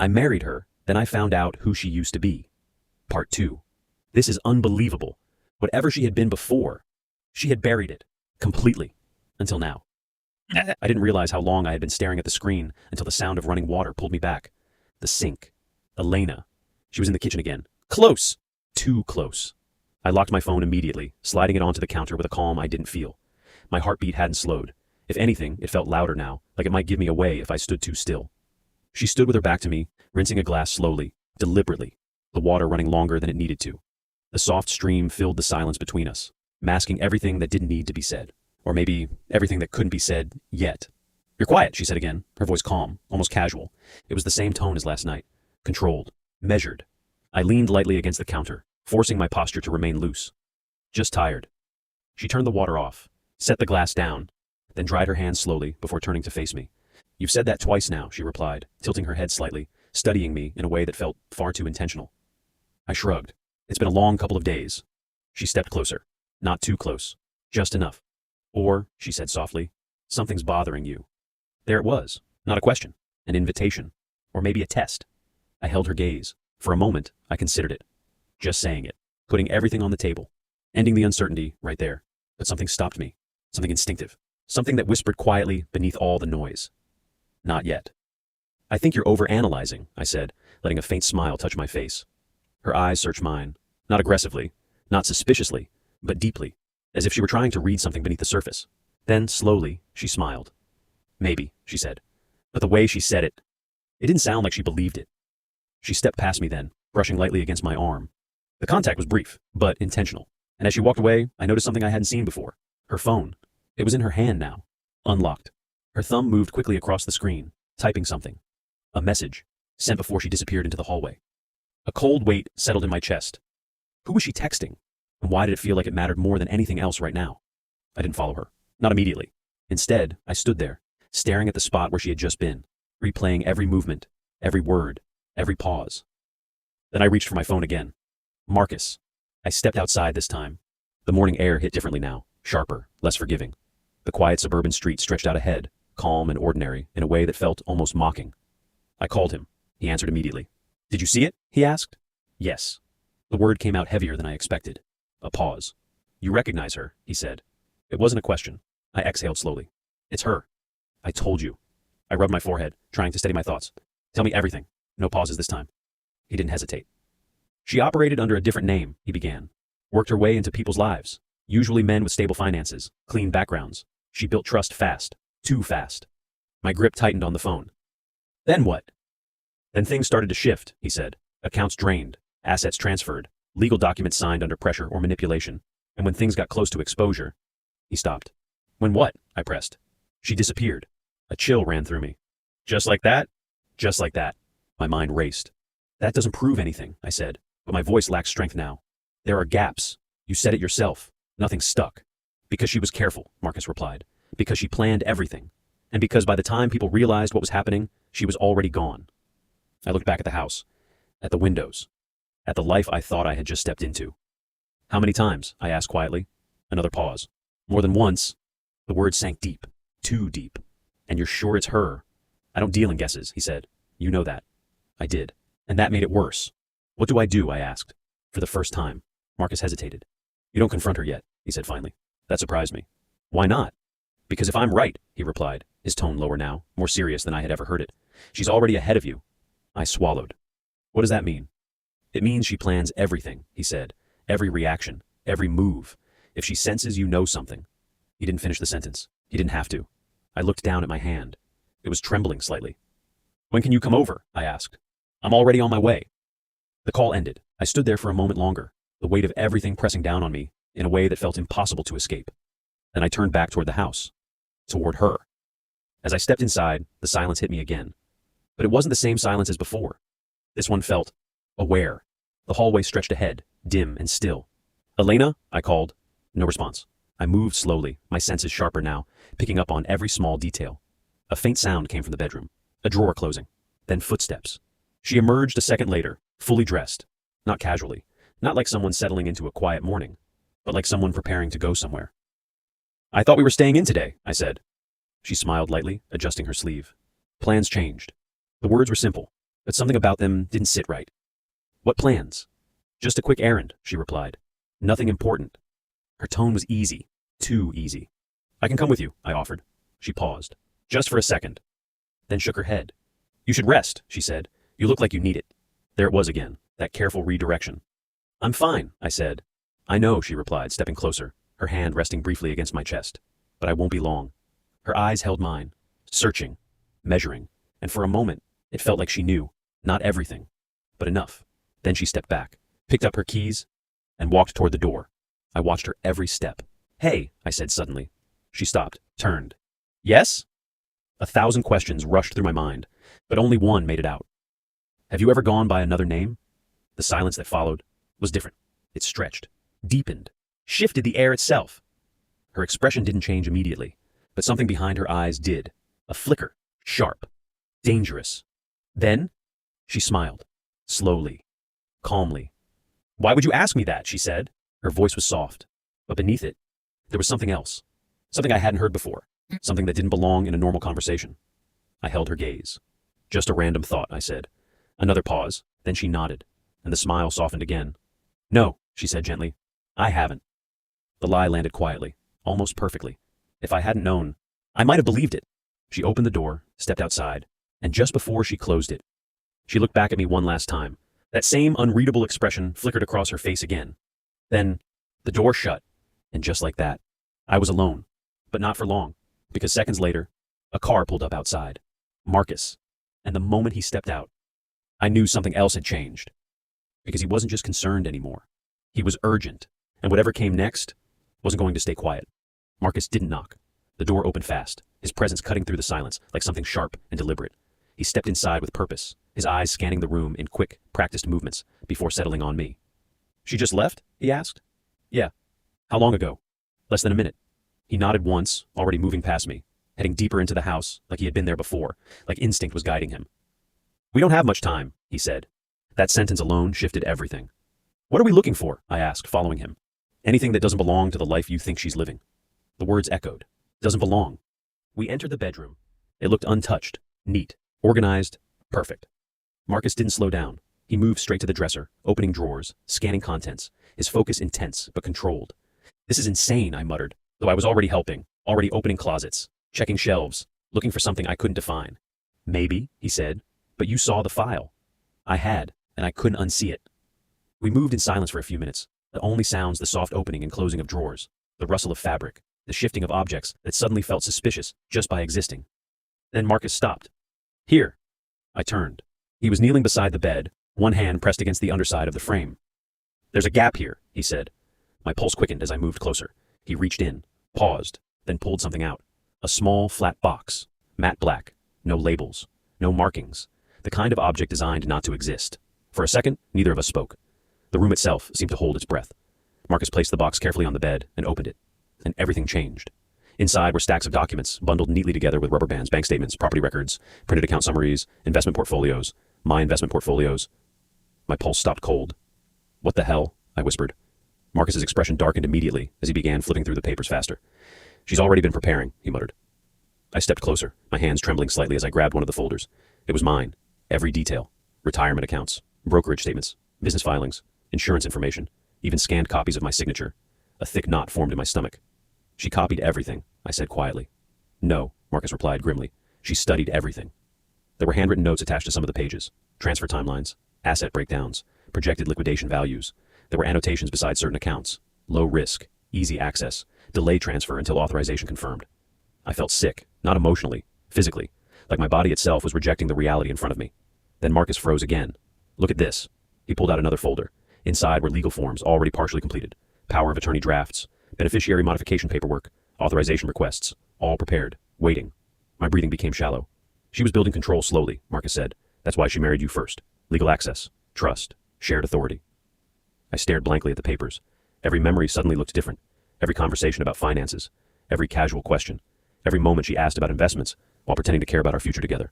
I married her, then I found out who she used to be. Part 2. This is unbelievable. Whatever she had been before, she had buried it. Completely. Until now. I didn't realize how long I had been staring at the screen until the sound of running water pulled me back. The sink. Elena. She was in the kitchen again. Close! Too close. I locked my phone immediately, sliding it onto the counter with a calm I didn't feel. My heartbeat hadn't slowed. If anything, it felt louder now, like it might give me away if I stood too still. She stood with her back to me, rinsing a glass slowly, deliberately, the water running longer than it needed to. The soft stream filled the silence between us, masking everything that didn't need to be said. Or maybe everything that couldn't be said yet. You're quiet, she said again, her voice calm, almost casual. It was the same tone as last night. Controlled. Measured. I leaned lightly against the counter, forcing my posture to remain loose. Just tired. She turned the water off, set the glass down, then dried her hands slowly before turning to face me. You've said that twice now, she replied, tilting her head slightly, studying me in a way that felt far too intentional. I shrugged. It's been a long couple of days. She stepped closer. Not too close. Just enough. Or, she said softly, something's bothering you. There it was. Not a question. An invitation. Or maybe a test. I held her gaze. For a moment, I considered it. Just saying it. Putting everything on the table. Ending the uncertainty right there. But something stopped me. Something instinctive. Something that whispered quietly beneath all the noise. Not yet. I think you're overanalyzing, I said, letting a faint smile touch my face. Her eyes searched mine. Not aggressively. Not suspiciously. But deeply. As if she were trying to read something beneath the surface. Then, slowly, she smiled. Maybe, she said. But the way she said it didn't sound like she believed it. She stepped past me then, brushing lightly against my arm. The contact was brief, but intentional. And as she walked away, I noticed something I hadn't seen before. Her phone. It was in her hand now. Unlocked. Her thumb moved quickly across the screen, typing something. A message, sent before she disappeared into the hallway. A cold weight settled in my chest. Who was she texting? And why did it feel like it mattered more than anything else right now? I didn't follow her. Not immediately. Instead, I stood there, staring at the spot where she had just been, replaying every movement, every word, every pause. Then I reached for my phone again. Marcus. I stepped outside this time. The morning air hit differently now, sharper, less forgiving. The quiet suburban street stretched out ahead, calm and ordinary, in a way that felt almost mocking. I called him. He answered immediately. Did you see it? He asked. Yes. The word came out heavier than I expected. A pause. You recognize her, he said. It wasn't a question. I exhaled slowly. It's her. I told you. I rubbed my forehead, trying to steady my thoughts. Tell me everything. No pauses this time. He didn't hesitate. She operated under a different name, he began. Worked her way into people's lives. Usually men with stable finances, clean backgrounds. She built trust fast. Too fast. My grip tightened on the phone. Then what? Then things started to shift, he said. Accounts drained. Assets transferred. Legal documents signed under pressure or manipulation. And when things got close to exposure, he stopped. When what? I pressed. She disappeared. A chill ran through me. Just like that? Just like that. My mind raced. That doesn't prove anything, I said, but my voice lacked strength now. There are gaps. You said it yourself. Nothing stuck. Because she was careful, Marcus replied. Because she planned everything. And because by the time people realized what was happening, she was already gone. I looked back at the house. At the windows. At the life I thought I had just stepped into. How many times? I asked quietly. Another pause. More than once. The word sank deep. Too deep. And you're sure it's her? I don't deal in guesses, he said. You know that. I did. And that made it worse. What do? I asked. For the first time. Marcus hesitated. You don't confront her yet, he said finally. That surprised me. Why not? Because if I'm right, he replied, his tone lower now, more serious than I had ever heard it. She's already ahead of you. I swallowed. What does that mean? It means she plans everything, he said. Every reaction, every move. If she senses you know something. He didn't finish the sentence. He didn't have to. I looked down at my hand. It was trembling slightly. When can you come over? I asked. I'm already on my way. The call ended. I stood there for a moment longer, the weight of everything pressing down on me in a way that felt impossible to escape. Then I turned back toward the house. Toward her. As I stepped inside, the silence hit me again. But it wasn't the same silence as before. This one felt aware. The hallway stretched ahead, dim and still. Elena? I called. No response. I moved slowly, my senses sharper now, picking up on every small detail. A faint sound came from the bedroom. A drawer closing. Then footsteps. She emerged a second later, fully dressed. Not casually. Not like someone settling into a quiet morning. But like someone preparing to go somewhere. I thought we were staying in today, I said. She smiled lightly, adjusting her sleeve. Plans changed. The words were simple. but something about them didn't sit right. What plans? Just a quick errand, she replied. Nothing important. Her tone was easy, too easy. I can come with you, I offered. She paused, just for a second, then shook her head. You should rest, she said. You look like you need it. There it was again, that careful redirection. I'm fine, I said. I know, she replied, stepping closer, her hand resting briefly against my chest. But I won't be long. Her eyes held mine, searching, measuring, and for a moment, it felt like she knew, not everything, but enough. Then she stepped back, picked up her keys, and walked toward the door. I watched her every step. Hey, I said suddenly. She stopped, turned. Yes? 1,000 questions rushed through my mind, but only one made it out. Have you ever gone by another name? The silence that followed was different. It stretched, deepened, shifted the air itself. Her expression didn't change immediately, but something behind her eyes did. A flicker, sharp, dangerous. Then, she smiled, slowly, calmly. Why would you ask me that? She said. Her voice was soft, but beneath it, there was something else. Something I hadn't heard before. Something that didn't belong in a normal conversation. I held her gaze. Just a random thought, I said. Another pause, then she nodded, and the smile softened again. No, she said gently. I haven't. The lie landed quietly, almost perfectly. If I hadn't known, I might have believed it. She opened the door, stepped outside, and just before she closed it, she looked back at me one last time. That same unreadable expression flickered across her face again. Then, the door shut, and just like that, I was alone. But not for long, because seconds later, a car pulled up outside. Marcus. And the moment he stepped out, I knew something else had changed. Because he wasn't just concerned anymore. He was urgent, and whatever came next wasn't going to stay quiet. Marcus didn't knock. The door opened fast, his presence cutting through the silence like something sharp and deliberate. He stepped inside with purpose, his eyes scanning the room in quick, practiced movements before settling on me. She just left? He asked. Yeah. How long ago? Less than a minute. He nodded once, already moving past me, heading deeper into the house like he had been there before, like instinct was guiding him. We don't have much time, he said. That sentence alone shifted everything. What are we looking for? I asked, following him. Anything that doesn't belong to the life you think she's living. The words echoed. Doesn't belong. We entered the bedroom. It looked untouched, neat, organized, perfect. Marcus didn't slow down. He moved straight to the dresser, opening drawers, scanning contents, his focus intense but controlled. This is insane, I muttered, though I was already helping, already opening closets, checking shelves, looking for something I couldn't define. Maybe, he said, but you saw the file. I had, and I couldn't unsee it. We moved in silence for a few minutes, the only sounds the soft opening and closing of drawers, the rustle of fabric, the shifting of objects that suddenly felt suspicious just by existing. Then Marcus stopped. Here. I turned. He was kneeling beside the bed, one hand pressed against the underside of the frame. There's a gap here, he said. My pulse quickened as I moved closer. He reached in, paused, then pulled something out. A small, flat box, matte black, no labels, no markings, the kind of object designed not to exist. For a second, neither of us spoke. The room itself seemed to hold its breath. Marcus placed the box carefully on the bed and opened it. And everything changed. Inside were stacks of documents, bundled neatly together with rubber bands, bank statements, property records, printed account summaries, investment portfolios, my investment portfolios. My pulse stopped cold. What the hell? I whispered. Marcus's expression darkened immediately as he began flipping through the papers faster. She's already been preparing, he muttered. I stepped closer, my hands trembling slightly as I grabbed one of the folders. It was mine. Every detail. Retirement accounts, brokerage statements, business filings, insurance information, even scanned copies of my signature. A thick knot formed in my stomach. She copied everything, I said quietly. No, Marcus replied grimly. She studied everything. There were handwritten notes attached to some of the pages. Transfer timelines, asset breakdowns, projected liquidation values. There were annotations beside certain accounts. Low risk, easy access, delay transfer until authorization confirmed. I felt sick, not emotionally, physically, like my body itself was rejecting the reality in front of me. Then Marcus froze again. Look at this. He pulled out another folder. Inside were legal forms already partially completed. Power of attorney drafts, beneficiary modification paperwork, authorization requests, all prepared, waiting. My breathing became shallow. She was building control slowly, Marcus said. That's why she married you first. Legal access, trust, shared authority. I stared blankly at the papers. Every memory suddenly looked different. Every conversation about finances, every casual question, every moment she asked about investments while pretending to care about our future together.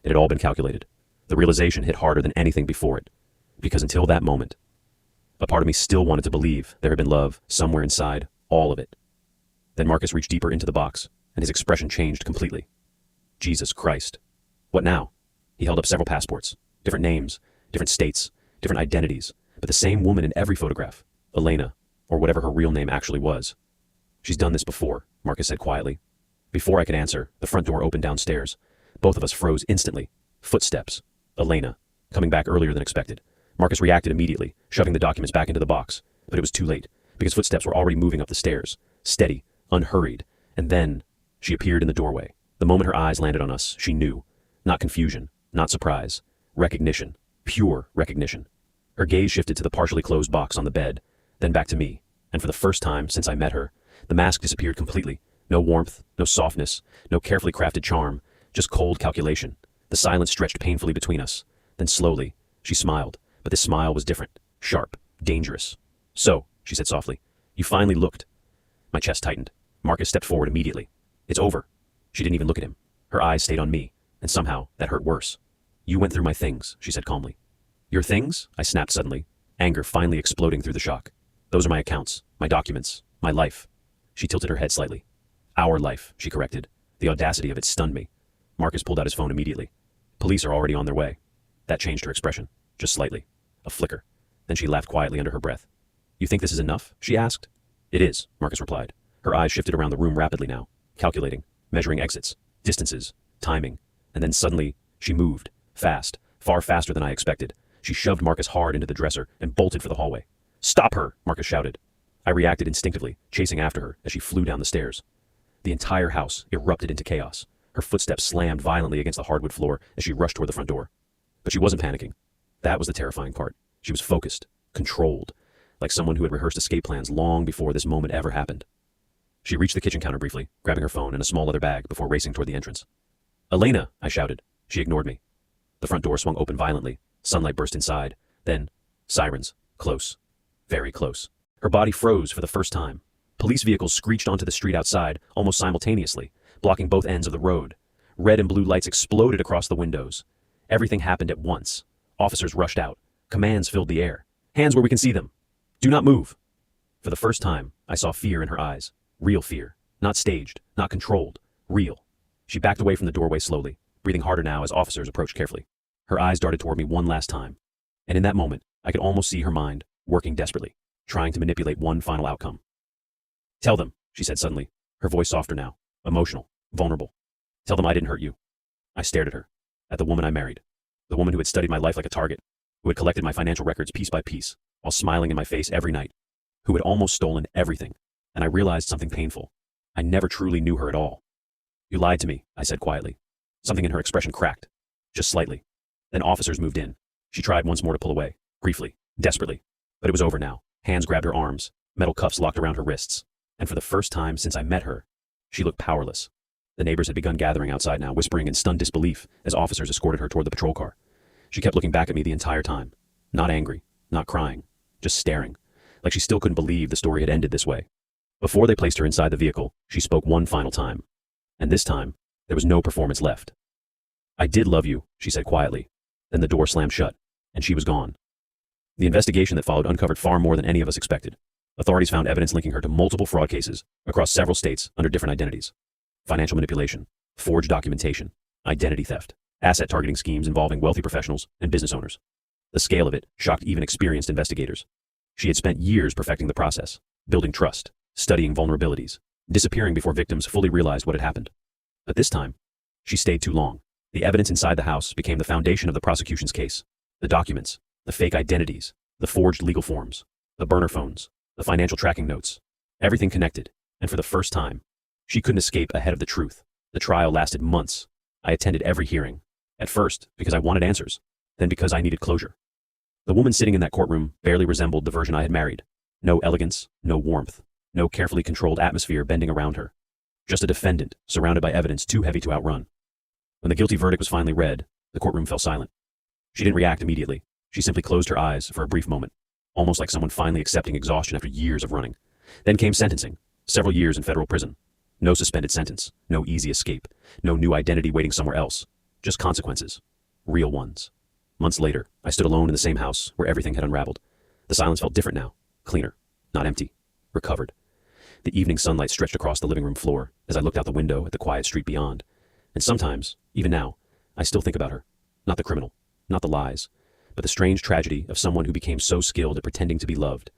It had all been calculated. The realization hit harder than anything before it. Because until that moment, a part of me still wanted to believe there had been love somewhere inside, all of it. Then Marcus reached deeper into the box, and his expression changed completely. Jesus Christ. What now? He held up several passports, Different names, different states, different identities, but the same woman in every photograph. Elena, or whatever her real name actually was. She's done this before, Marcus said quietly. Before I could answer, the front door opened downstairs. Both of us froze instantly. Footsteps. Elena, coming back earlier than expected. Marcus reacted immediately, shoving the documents back into the box. But it was too late, because footsteps were already moving up the stairs. Steady, unhurried. And then, she appeared in the doorway. The moment her eyes landed on us, she knew. Not confusion, not surprise. Recognition. Pure recognition. Her gaze shifted to the partially closed box on the bed, then back to me. And for the first time since I met her, the mask disappeared completely. No warmth, no softness, no carefully crafted charm, just cold calculation. The silence stretched painfully between us. Then slowly, she smiled, but this smile was different, sharp, dangerous. So, she said softly, you finally looked. My chest tightened. Marcus stepped forward immediately. It's over. She didn't even look at him. Her eyes stayed on me, and somehow that hurt worse. You went through my things, she said calmly. Your things? I snapped suddenly, anger finally exploding through the shock. Those are my accounts, my documents, my life. She tilted her head slightly. Our life, she corrected. The audacity of it stunned me. Marcus pulled out his phone immediately. Police are already on their way. That changed her expression, just slightly. A flicker. Then she laughed quietly under her breath. You think this is enough? She asked. It is, Marcus replied. Her eyes shifted around the room rapidly now, calculating, measuring exits, distances, timing, and then suddenly, she moved, fast, far faster than I expected. She shoved Marcus hard into the dresser and bolted for the hallway. Stop her, Marcus shouted. I reacted instinctively, chasing after her as she flew down the stairs. The entire house erupted into chaos. Her footsteps slammed violently against the hardwood floor as she rushed toward the front door. But she wasn't panicking. That was the terrifying part. She was focused, controlled, like someone who had rehearsed escape plans long before this moment ever happened. She reached the kitchen counter briefly, grabbing her phone and a small leather bag before racing toward the entrance. Elena, I shouted. She ignored me. The front door swung open violently. Sunlight burst inside. Then, sirens. Close. Very close. Her body froze for the first time. Police vehicles screeched onto the street outside, almost simultaneously, blocking both ends of the road. Red and blue lights exploded across the windows. Everything happened at once. Officers rushed out. Commands filled the air. Hands where we can see them. Do not move. For the first time, I saw fear in her eyes. Real fear. Not staged, not controlled. Real. She backed away from the doorway slowly, breathing harder now as officers approached carefully. Her eyes darted toward me one last time. And in that moment, I could almost see her mind, working desperately, trying to manipulate one final outcome. Tell them, she said suddenly, her voice softer now, emotional, vulnerable. Tell them I didn't hurt you. I stared at her, at the woman I married, the woman who had studied my life like a target, who had collected my financial records piece by piece, while smiling in my face every night, who had almost stolen everything. And I realized something painful. I never truly knew her at all. You lied to me, I said quietly. Something in her expression cracked, just slightly. Then officers moved in. She tried once more to pull away, briefly, desperately. But it was over now. Hands grabbed her arms, metal cuffs locked around her wrists. And for the first time since I met her, she looked powerless. The neighbors had begun gathering outside now, whispering in stunned disbelief as officers escorted her toward the patrol car. She kept looking back at me the entire time. Not angry, not crying, just staring, like she still couldn't believe the story had ended this way. Before they placed her inside the vehicle, she spoke one final time. And this time, there was no performance left. I did love you, she said quietly. Then the door slammed shut, and she was gone. The investigation that followed uncovered far more than any of us expected. Authorities found evidence linking her to multiple fraud cases across several states under different identities. Financial manipulation, forged documentation, identity theft, asset targeting schemes involving wealthy professionals and business owners. The scale of it shocked even experienced investigators. She had spent years perfecting the process, building trust, studying vulnerabilities, disappearing before victims fully realized what had happened. But this time, she stayed too long. The evidence inside the house became the foundation of the prosecution's case. The documents, the fake identities, the forged legal forms, the burner phones, the financial tracking notes. Everything connected, and for the first time, she couldn't escape ahead of the truth. The trial lasted months. I attended every hearing. At first, because I wanted answers, then because I needed closure. The woman sitting in that courtroom barely resembled the version I had married. No elegance, no warmth, no carefully controlled atmosphere bending around her. Just a defendant, surrounded by evidence too heavy to outrun. When the guilty verdict was finally read, the courtroom fell silent. She didn't react immediately. She simply closed her eyes for a brief moment, almost like someone finally accepting exhaustion after years of running. Then came sentencing, several years in federal prison. No suspended sentence, no easy escape, no new identity waiting somewhere else. Just consequences. Real ones. Months later, I stood alone in the same house where everything had unraveled. The silence felt different now, cleaner, not empty, recovered. The evening sunlight stretched across the living room floor as I looked out the window at the quiet street beyond. And sometimes, even now, I still think about her. Not the criminal, not the lies, but the strange tragedy of someone who became so skilled at pretending to be loved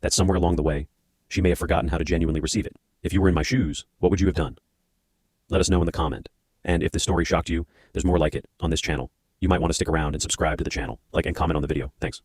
that somewhere along the way, she may have forgotten how to genuinely receive it. If you were in my shoes, what would you have done? Let us know in the comment. And if this story shocked you, there's more like it on this channel. You might want to stick around and subscribe to the channel, like and comment on the video. Thanks.